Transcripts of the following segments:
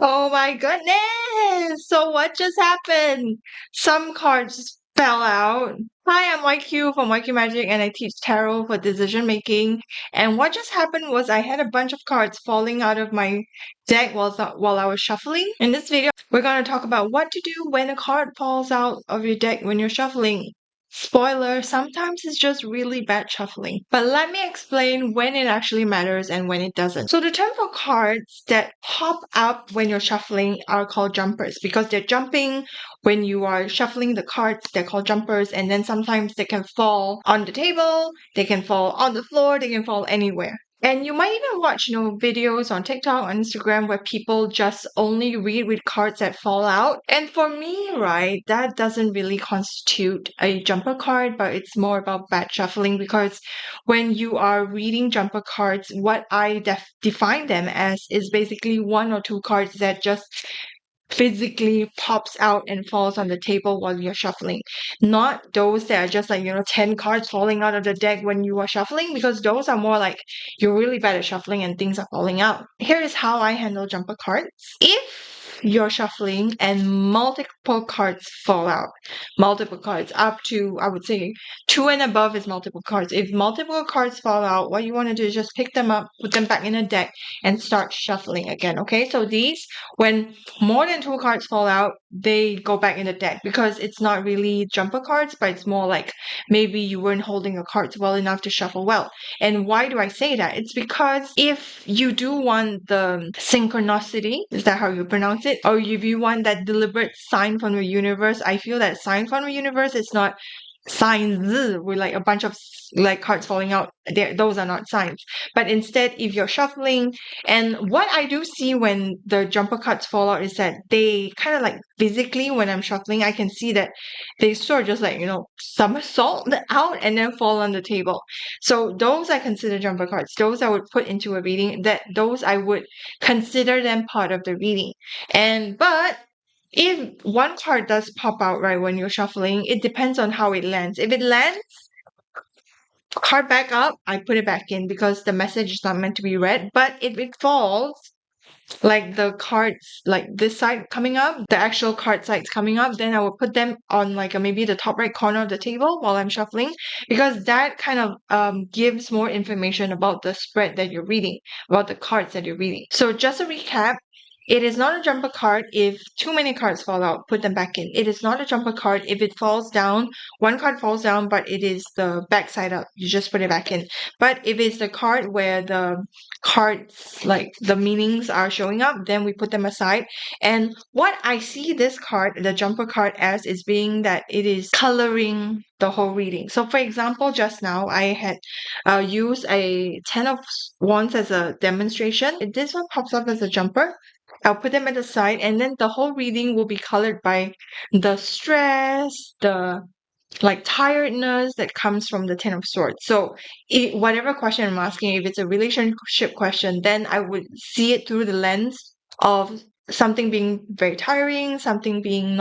Oh my goodness! So what just happened? Some cards fell out. Hi, I'm YQ from YQ Magic and I teach tarot for decision making. And what just happened was I had a bunch of cards falling out of my deck while I was shuffling. In this video, we're going to talk about what to do when a card falls out of your deck when you're shuffling. Spoiler, sometimes it's just really bad shuffling. But let me explain when it actually matters and when it doesn't. So the term for cards that pop up when you're shuffling are called jumpers because they're jumping when you are shuffling the cards. They're called jumpers, and then sometimes they can fall on the table, they can fall on the floor, they can fall anywhere. And you might even watch, videos on TikTok, on Instagram where people just only read with cards that fall out. And for me, right, that doesn't really constitute a jumper card, but it's more about bad shuffling because when you are reading jumper cards, what I define them as is basically one or two cards that just physically pops out and falls on the table while you're shuffling. Not those that are just like, 10 cards falling out of the deck when you are shuffling, because those are more like you're really bad at shuffling and things are falling out. Here is how I handle jumper cards. If you're shuffling and multiple cards fall out, multiple cards up to, I would say, two and above is multiple cards. If multiple cards fall out, what you want to do is just pick them up, put them back in a deck, and start shuffling again. Okay, so these, when more than two cards fall out, they go back in the deck because it's not really jumper cards, but it's more like maybe you weren't holding your cards well enough to shuffle well. And why do I say that? It's because if you do want the synchronicity, is that how you pronounce it? Or if you want that deliberate sign from the universe, I feel that sign from the universe is not signs with like a bunch of like cards falling out. Those are not signs. But instead, if you're shuffling, and what I do see when the jumper cards fall out is that they kind of like physically, when I'm shuffling, I can see that they sort of just like, somersault out and then fall on the table. So those I consider jumper cards. Those I would put into a reading. Those I would consider them part of the reading. But if one card does pop out right when you're shuffling, it depends on how it lands. If it lands card back up, I put it back in because the message is not meant to be read. But if it falls, like the cards, like this side coming up, the actual card sides coming up, then I will put them on like maybe the top right corner of the table while I'm shuffling, because that kind of gives more information about the spread that you're reading, about the cards that you're reading. So just a recap. It is not a jumper card if too many cards fall out, put them back in. It is not a jumper card if it falls down, one card falls down, but it is the back side up. You just put it back in. But if it's the card where the cards, like the meanings are showing up, then we put them aside. And what I see this card, the jumper card, as is being that it is coloring the whole reading. So for example, just now I had used a 10 of wands as a demonstration. If this one pops up as a jumper, I'll put them at the side, and then the whole reading will be colored by the stress, the like tiredness that comes from the Ten of Swords. So, whatever question I'm asking, if it's a relationship question, then I would see it through the lens of something being very tiring, something being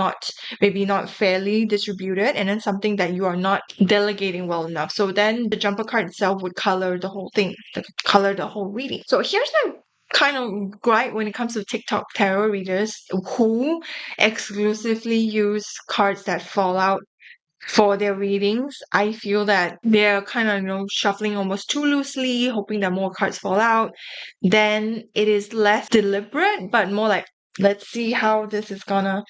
maybe not fairly distributed, and then something that you are not delegating well enough. So then the jumper card itself would color the whole thing, color the whole reading. So here's my kind of gripe when it comes to TikTok tarot readers who exclusively use cards that fall out for their readings. I feel that they're kind of, shuffling almost too loosely, hoping that more cards fall out. Then it is less deliberate, but more like, let's see how this is gonna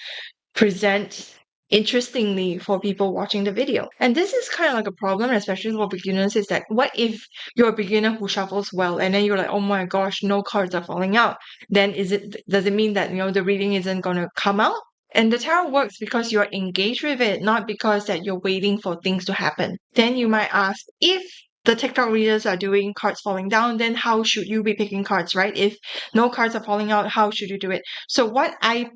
present interestingly for people watching the video. And this is kind of like a problem, especially for beginners, is that what if you're a beginner who shuffles well and then you're like, oh my gosh, no cards are falling out? Then does it mean that, the reading isn't gonna come out? And the tarot works because you're engaged with it, not because that you're waiting for things to happen. Then you might ask, if the TikTok readers are doing cards falling down, then how should you be picking cards, right? If no cards are falling out, how should you do it? So what I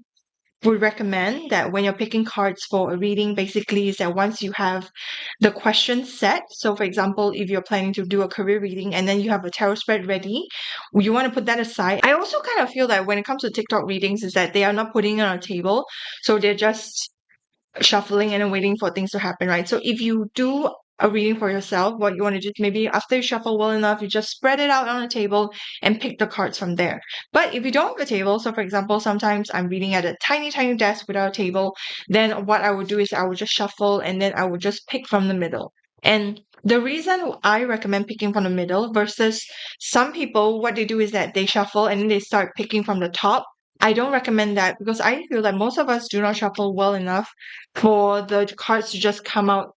would recommend that when you're picking cards for a reading, basically is that once you have the question set, so for example, if you're planning to do a career reading and then you have a tarot spread ready, you want to put that aside. I also kind of feel that when it comes to TikTok readings is that they are not putting it on a table, so they're just shuffling and then waiting for things to happen, right? So if you do a reading for yourself, what you want to do, maybe after you shuffle well enough, you just spread it out on a table and pick the cards from there. But if you don't have a table, so for example, sometimes I'm reading at a tiny, tiny desk without a table, then what I would do is I would just shuffle and then I would just pick from the middle. And the reason I recommend picking from the middle versus some people, what they do is that they shuffle and then they start picking from the top. I don't recommend that because I feel that most of us do not shuffle well enough for the cards to just come out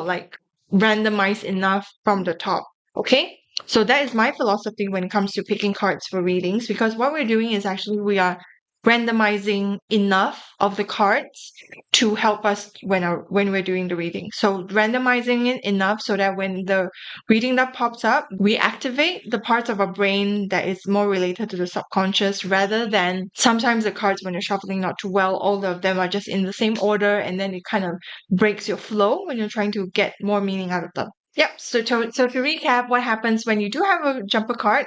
like randomized enough from the top. Okay? So that is my philosophy when it comes to picking cards for readings because what we're doing is actually we are randomizing enough of the cards to help us when we're doing the reading. So randomizing it enough so that when the reading that pops up, we activate the parts of our brain that is more related to the subconscious rather than sometimes the cards when you're shuffling not too well, all of them are just in the same order and then it kind of breaks your flow when you're trying to get more meaning out of them. Yep. So to recap, what happens when you do have a jumper card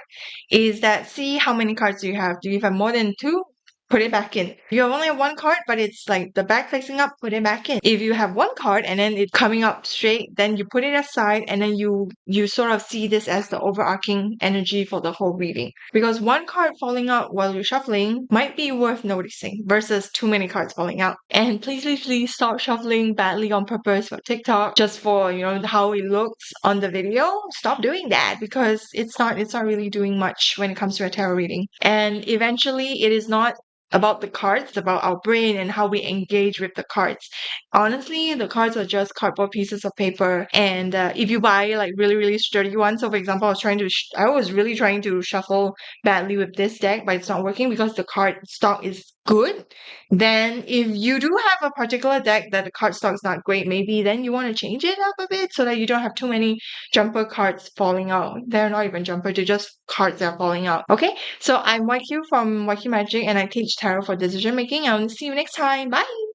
is that see how many cards do you have? Do you have more than two? Put it back in. You have only one card, but it's like the back facing up, put it back in. If you have one card and then it's coming up straight, then you put it aside and then you sort of see this as the overarching energy for the whole reading. Because one card falling out while you're shuffling might be worth noticing versus too many cards falling out. And please, please, please stop shuffling badly on purpose for TikTok just for, how it looks on the video. Stop doing that because it's not really doing much when it comes to a tarot reading. And eventually it is not about the cards, it's about our brain and how we engage with the cards. Honestly, the cards are just cardboard pieces of paper. And if you buy like really, really sturdy ones, so for example, I was really trying to shuffle badly with this deck, but it's not working because the card stock is good. Then if you do have a particular deck that the card stock is not great, maybe then you want to change it up a bit so that you don't have too many jumper cards falling out. They're not even jumper, they're just cards that are falling out. Okay? So I'm YQ from YQ Magic and I teach tarot for decision making. I'll see you next time. Bye!